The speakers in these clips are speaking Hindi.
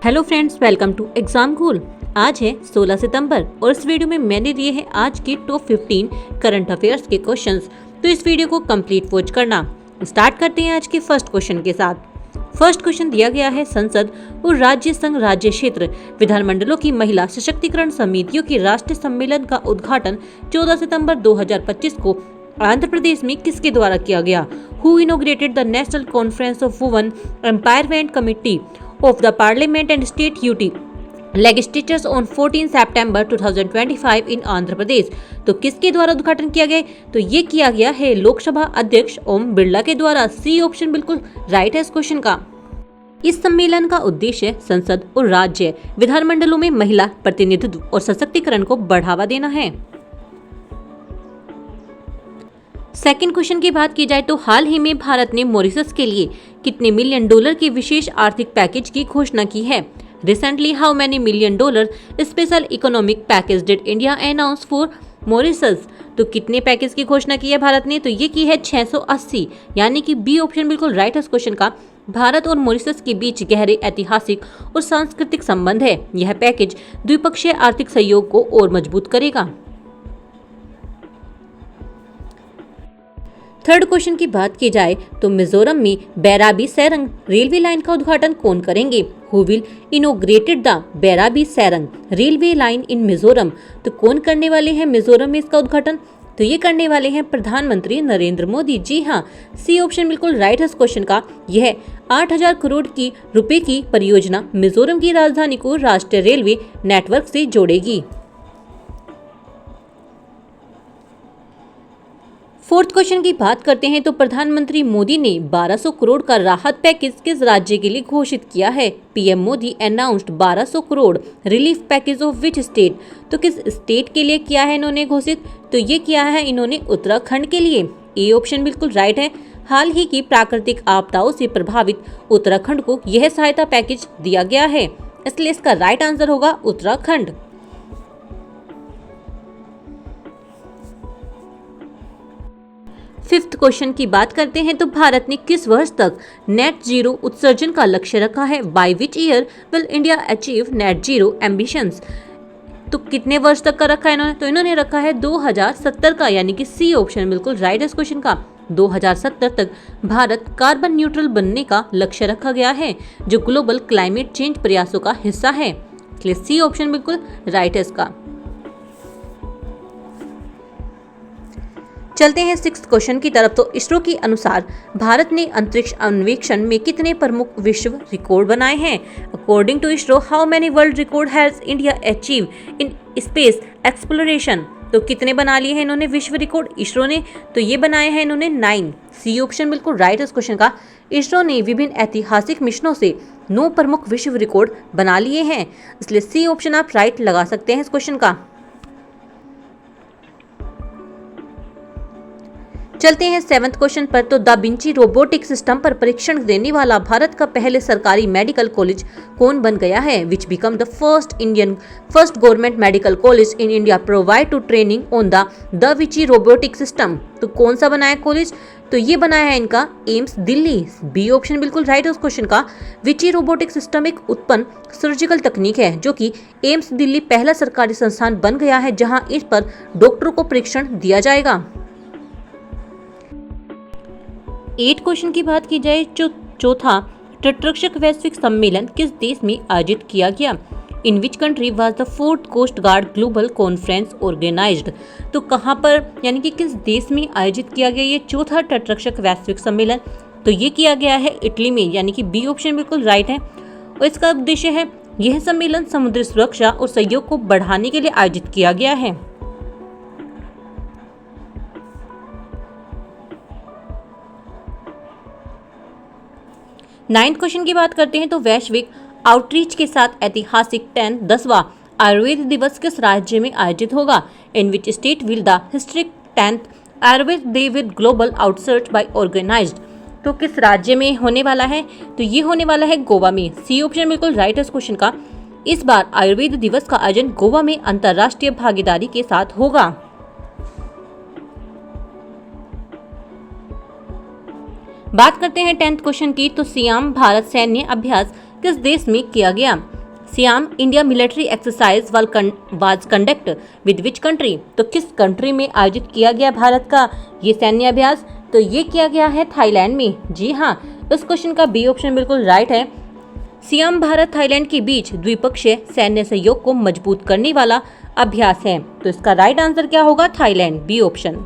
Hello friends, welcome to exam cool. आज है 16 सितंबर और इस वीडियो में मैंने दिए हैं आज के टॉप 15 करंट अफेयर्स के क्वेश्चंस। तो इस वीडियो को कंप्लीट वॉच करना। स्टार्ट करते हैं आज के फर्स्ट क्वेश्चन के साथ। फर्स्ट क्वेश्चन दिया गया है, संसद और राज्य संघ राज्य क्षेत्र विधानमंडलों की महिला सशक्तिकरण समितियों के राष्ट्रीय सम्मेलन का उद्घाटन 14 सितंबर 2025 को आंध्र प्रदेश में किसके द्वारा किया गया? Who inaugurated the national conference of women empowerment committee of the Parliament and State UT Legislatures on 14 September 2025 in Andhra Pradesh. तो किसके द्वारा उद्घाटन किया गया? तो ये किया गया है लोकसभा अध्यक्ष ओम बिरला के द्वारा। सी ऑप्शन बिल्कुल राइट है इस क्वेश्चन का। इस सम्मेलन का उद्देश्य संसद और राज्य विधानमंडलों में महिला प्रतिनिधित्व और सशक्तिकरण को बढ़ावा देना है। सेकंड क्वेश्चन की बात की जाए तो हाल ही में भारत ने मॉरिशस के लिए कितने मिलियन डॉलर के विशेष आर्थिक पैकेज की घोषणा की है? Recently how many million dollar special economic package did India announce for Mauritius? तो कितने पैकेज की घोषणा की है भारत ने? तो ये की है 680, यानी कि बी ऑप्शन बिल्कुल राइट है इस क्वेश्चन का। भारत और मॉरिशस के बीच गहरे ऐतिहासिक और सांस्कृतिक संबंध है। यह पैकेज द्विपक्षीय आर्थिक सहयोग को और मजबूत करेगा। थर्ड क्वेश्चन की बात की जाए तो मिजोरम में बैराबी सैरंग रेलवे लाइन का उद्घाटन कौन करेंगे? Who will inaugurated the Bairabi Sairang railway line in Mizoram? तो कौन करने वाले हैं मिजोरम में इसका उद्घाटन? तो ये करने वाले हैं प्रधानमंत्री नरेंद्र मोदी। जी हाँ, सी ऑप्शन बिल्कुल राइट है इस क्वेश्चन का। यह 8,000 करोड़ की रुपए की परियोजना मिजोरम की राजधानी को राष्ट्रीय रेलवे नेटवर्क से जोड़ेगी। फोर्थ क्वेश्चन की बात करते हैं तो प्रधानमंत्री मोदी ने 1200 करोड़ का राहत पैकेज किस राज्य के लिए घोषित किया है? PM Modi announced 1200 crore relief package of which state? तो किस स्टेट के लिए किया है इन्होंने घोषित? तो ये किया है इन्होंने उत्तराखंड के लिए। ए ऑप्शन बिल्कुल राइट है। हाल ही की प्राकृतिक आपदाओं से प्रभावित उत्तराखंड को यह सहायता पैकेज दिया गया है, इसलिए इसका राइट आंसर होगा उत्तराखंड। फिफ्थ क्वेश्चन की बात करते हैं तो भारत ने किस वर्ष तक नेट जीरो उत्सर्जन का लक्ष्य रखा है? By which year will India achieve net zero ambitions? तो कितने वर्ष तक का रखा है इन्होंने? तो इन्होंने रखा है 2070 का, यानी कि सी ऑप्शन बिल्कुल राइट है इस क्वेश्चन का। 2070 तक भारत कार्बन न्यूट्रल बनने का लक्ष्य रखा गया है, जो ग्लोबल क्लाइमेट चेंज प्रयासों का हिस्सा है, इसलिए सी ऑप्शन बिल्कुल राइट है इसका। चलते हैं सिक्स्थ क्वेश्चन की तरफ। तो इसरो के अनुसार भारत ने अंतरिक्ष अन्वेषण में कितने प्रमुख विश्व रिकॉर्ड बनाए हैं? According to ISRO how many world record has India achieve in space exploration? तो कितने बना लिए हैं इन्होंने विश्व रिकॉर्ड इसरो ने? तो ये बनाए हैं इन्होंने 9। सी ऑप्शन बिल्कुल राइट है इस क्वेश्चन का। इसरो ने विभिन्न ऐतिहासिक मिशनों से 9 प्रमुख विश्व रिकॉर्ड बना लिए हैं, इसलिए सी ऑप्शन आप राइट लगा सकते हैं इस क्वेश्चन का। चलते हैं सेवंथ क्वेश्चन पर। तो दा विंची रोबोटिक सिस्टम पर परीक्षण देने वाला भारत का पहले सरकारी मेडिकल कॉलेज कौन बन गया है? Which become the first government medical college in India provide to training on da Vinci robotic system? तो कौन सा बनाया कॉलेज? तो ये बनाया है इनका एम्स दिल्ली। बी ऑप्शन बिल्कुल राइट है उस क्वेश्चन का। विंची रोबोटिक सिस्टम एक उत्पन्न सर्जिकल तकनीक है, जो कि एम्स दिल्ली पहला सरकारी संस्थान बन गया है जहां इस पर डॉक्टरों को प्रशिक्षण दिया जाएगा। 8 क्वेश्चन की बात की जाए तो चौथा तटरक्षक वैश्विक सम्मेलन किस देश में आयोजित किया गया? In which country was the 4th coast guard global conference organised? तो कहाँ पर, यानी कि किस देश में आयोजित किया गया ये चौथा तटरक्षक वैश्विक सम्मेलन? तो ये किया गया है इटली में, यानी कि बी ऑप्शन बिल्कुल राइट है। और इसका उद्देश्य है, यह सम्मेलन समुद्री सुरक्षा और सहयोग को बढ़ाने के लिए आयोजित किया गया है। नाइन्थ क्वेश्चन की बात करते हैं तो वैश्विक आउटरीच के साथ ऐतिहासिक 10वां आयुर्वेद दिवस किस राज्य में आयोजित होगा? In which state will the historic 10th Ayurveda day with global outreach by organised? तो किस राज्य में होने वाला है? तो ये होने वाला है गोवा में। सी ऑप्शन बिल्कुल राइट है इस क्वेश्चन का। इस बार आयुर्वेद दिवस का आयोजन गोवा में अंतर्राष्ट्रीय भागीदारी के साथ होगा। बात करते हैं 10th क्वेश्चन की। तो सियाम भारत सैन्य अभ्यास किस देश में किया गया? SIAM India military exercise was conduct with which country? तो किस कंट्री में आयोजित किया गया भारत का ये सैन्य अभ्यास? तो ये किया गया है थाईलैंड में। जी हाँ, इस क्वेश्चन का बी ऑप्शन बिल्कुल राइट है। सियाम भारत थाईलैंड के बीच द्विपक्षीय सैन्य सहयोग को मजबूत करने वाला अभ्यास है। तो इसका राइट आंसर क्या होगा? Thailand, B option.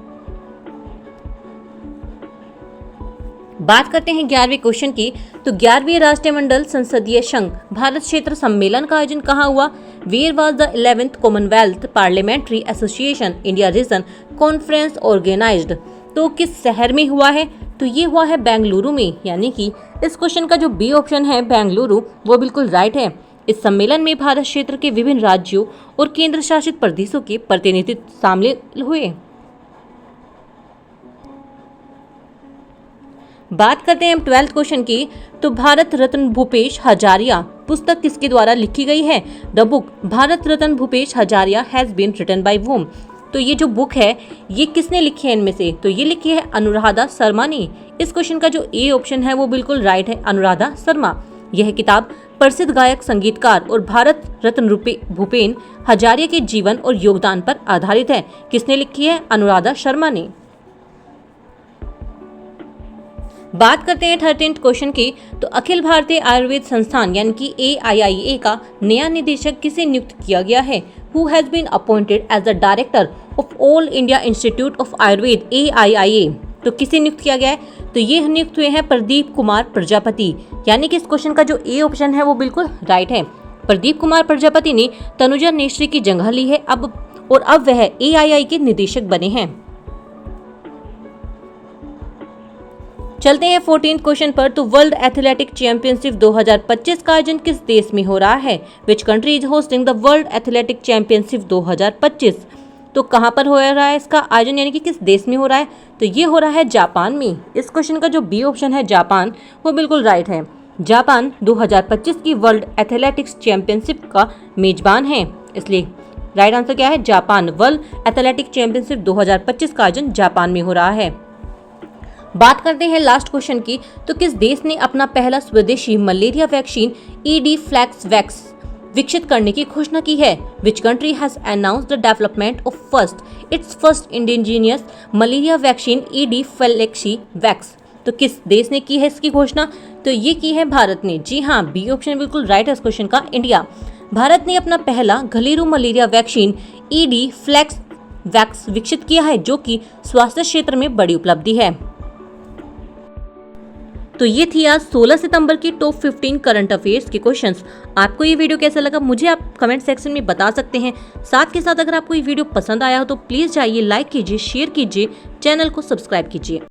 बात करते हैं 11वें क्वेश्चन की। तो 11वीं राष्ट्रमंडल संसदीय संघ भारत क्षेत्र सम्मेलन का आयोजन कहाँ हुआ? Where was the 11th Commonwealth Parliamentary Association India region conference organised? तो किस शहर में हुआ है? तो ये हुआ है बेंगलुरु में, यानी कि इस क्वेश्चन का जो बी ऑप्शन है बेंगलुरु, वो बिल्कुल राइट है। इस सम्मेलन में भारत क्षेत्र के विभिन्न राज्यों और केंद्र शासित प्रदेशों के प्रतिनिधि शामिल हुए। बात करते हैं 12th क्वेश्चन की। तो भारत रत्न भूपेश हजारिया पुस्तक किसके द्वारा लिखी गई है? The book Bharat Ratna Bhupesh Hazarika has been written by whom? तो ये जो बुक है ये किसने लिखी है इनमें से? तो ये लिखी है अनुराधा शर्मा ने। इस क्वेश्चन का जो ए ऑप्शन है वो बिल्कुल राइट है, अनुराधा शर्मा। यह किताब प्रसिद्ध गायक, संगीतकार और भारत रत्न भूपेन हजारिया के जीवन और योगदान पर आधारित है। किसने लिखी है? अनुराधा शर्मा ने। बात करते हैं 13th क्वेश्चन की। तो अखिल भारतीय आयुर्वेद संस्थान यानी कि AIIA का नया निदेशक किसे नियुक्त किया गया है? Who has been appointed as the director of All India Institute of Ayurveda AIIA? तो किसे नियुक्त किया गया है? तो ये नियुक्त हुए हैं प्रदीप कुमार प्रजापति, यानी कि इस क्वेश्चन का जो ए ऑप्शन है वो बिल्कुल राइट है। प्रदीप कुमार प्रजापति ने तनुजा नेश्री की जगह ली है अब वह AII के निदेशक बने हैं। चलते हैं 14th क्वेश्चन पर। तो वर्ल्ड एथलेटिक चैंपियनशिप 2025 का आयोजन किस देश में हो रहा है? Which country is hosting the world athletic championship 2025? तो कहां पर हो रहा है इसका आयोजन, यानी कि किस देश में हो रहा है? तो ये हो रहा है जापान में। इस क्वेश्चन का जो बी ऑप्शन है जापान, वो बिल्कुल राइट है। जापान 2025 की वर्ल्ड एथलेटिक्स चैंपियनशिप का मेजबान है, इसलिए राइट आंसर क्या है? जापान। वर्ल्ड एथलेटिक चैंपियनशिप 2025 का आयोजन जापान में हो रहा है। बात करते हैं लास्ट क्वेश्चन की। तो किस देश ने अपना पहला स्वदेशी मलेरिया वैक्सीन ED-FLAXVax विकसित करने की घोषणा की है? Which country has announced the development of its first indigenous malaria vaccine ED-FLAXVax? तो किस देश ने की है इसकी घोषणा? तो ये की है भारत ने। जी हाँ, बी ऑप्शन बिल्कुल राइट है इस क्वेश्चन का, इंडिया। भारत ने अपना पहला घरेलू मलेरिया वैक्सीन ED-FLAXVax विकसित किया है, जो कि स्वास्थ्य क्षेत्र में बड़ी उपलब्धि है। तो ये थी आज 16 सितंबर की टॉप 15 करंट अफेयर्स के क्वेश्चंस। आपको ये वीडियो कैसा लगा मुझे आप कमेंट सेक्शन में बता सकते हैं। साथ के साथ अगर आपको ये वीडियो पसंद आया हो तो प्लीज़ जाइए, लाइक कीजिए, शेयर कीजिए, चैनल को सब्सक्राइब कीजिए।